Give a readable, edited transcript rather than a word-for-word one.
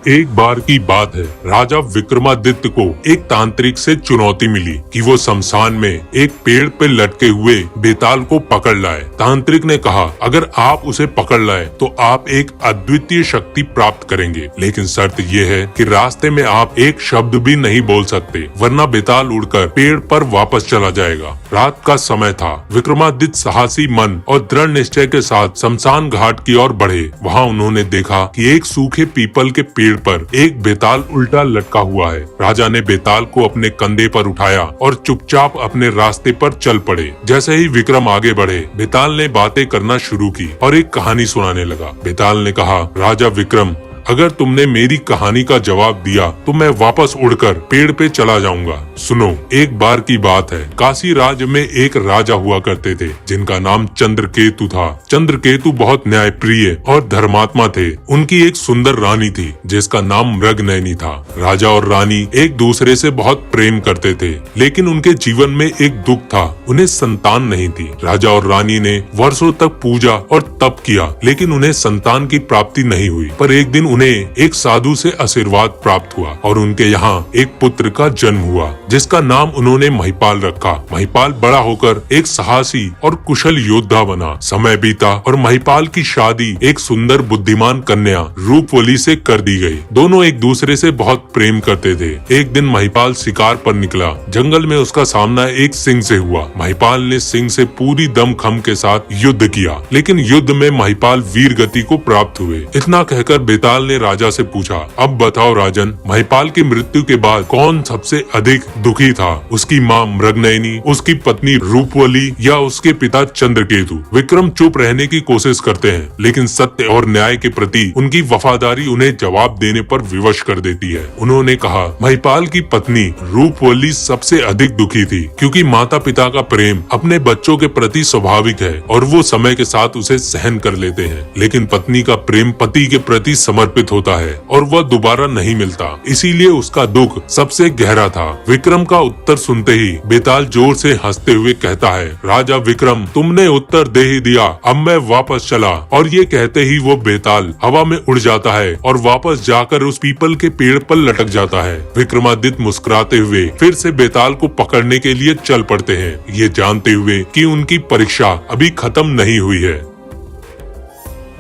एक बार की बात है, राजा विक्रमादित्य को एक तांत्रिक से चुनौती मिली कि वो शमशान में एक पेड़ पे लटके हुए बेताल को पकड़ लाए। तांत्रिक ने कहा, अगर आप उसे पकड़ लाए तो आप एक अद्वितीय शक्ति प्राप्त करेंगे, लेकिन शर्त ये है कि रास्ते में आप एक शब्द भी नहीं बोल सकते, वरना बेताल उड़कर पेड़ पर वापस चला जाएगा। रात का समय था। विक्रमादित्य साहसी मन और दृढ़ निश्चय के साथ शमशान घाट की ओर बढ़े। वहाँ उन्होंने देखा कि एक सूखे पीपल के पेड़ पर एक बेताल उल्टा लटका हुआ है। राजा ने बेताल को अपने कंधे पर उठाया और चुपचाप अपने रास्ते पर चल पड़े। जैसे ही विक्रम आगे बढ़े, बेताल ने बातें करना शुरू की और एक कहानी सुनाने लगा। बेताल ने कहा, राजा विक्रम, अगर तुमने मेरी कहानी का जवाब दिया तो मैं वापस उड़कर पेड़ पे चला जाऊंगा। सुनो, एक बार की बात है, काशी राज्य में एक राजा हुआ करते थे जिनका नाम चंद्रकेतु था। चंद्रकेतु बहुत न्यायप्रिय और धर्मात्मा थे। उनकी एक सुंदर रानी थी जिसका नाम मृगनयनी था। राजा और रानी एक दूसरे से बहुत प्रेम करते थे, लेकिन उनके जीवन में एक दुख था, उन्हें संतान नहीं थी। राजा और रानी ने वर्षों तक पूजा और तप किया, लेकिन उन्हें संतान की प्राप्ति नहीं हुई। पर एक दिन उन्हें एक साधु से आशीर्वाद प्राप्त हुआ और उनके यहाँ एक पुत्र का जन्म हुआ, जिसका नाम उन्होंने महिपाल रखा। महिपाल बड़ा होकर एक साहसी और कुशल योद्धा बना। समय बीता और महिपाल की शादी एक सुंदर बुद्धिमान कन्या रूपवली से कर दी गई। दोनों एक दूसरे से बहुत प्रेम करते थे। एक दिन महिपाल शिकार पर निकला। जंगल में उसका सामना एक सिंह से हुआ। महिपाल ने सिंह से पूरी दमखम के साथ युद्ध किया, लेकिन युद्ध में महिपाल वीर गति को प्राप्त हुए। इतना कहकर बेताल ने राजा से पूछा, अब बताओ राजन, महिपाल की मृत्यु के बाद कौन सबसे अधिक दुखी था, उसकी माँ मृगनयनी, उसकी पत्नी रूपवली या उसके पिता चंद्रकेतु? विक्रम चुप रहने की कोशिश करते हैं, लेकिन सत्य और न्याय के प्रति उनकी वफादारी उन्हें जवाब देने पर विवश कर देती है। उन्होंने कहा, महिपाल की पत्नी रूपवली सबसे अधिक दुखी थी, क्योंकि माता पिता का प्रेम अपने बच्चों के प्रति स्वाभाविक है और वो समय के साथ उसे सहन कर लेते हैं, लेकिन पत्नी का प्रेम पति के प्रति समर्पित होता है और वह दोबारा नहीं मिलता, इसीलिए उसका दुख सबसे गहरा था। विक्रम का उत्तर सुनते ही बेताल जोर से हंसते हुए कहता है, राजा विक्रम, तुमने उत्तर दे ही दिया, अब मैं वापस चला। और ये कहते ही वो बेताल हवा में उड़ जाता है और वापस जाकर उस पीपल के पेड़ पर लटक जाता है। विक्रमादित्य मुस्कुराते हुए फिर से बेताल को पकड़ने के लिए चल पड़ते हैं, ये जानते हुए कि उनकी परीक्षा अभी खत्म नहीं हुई है।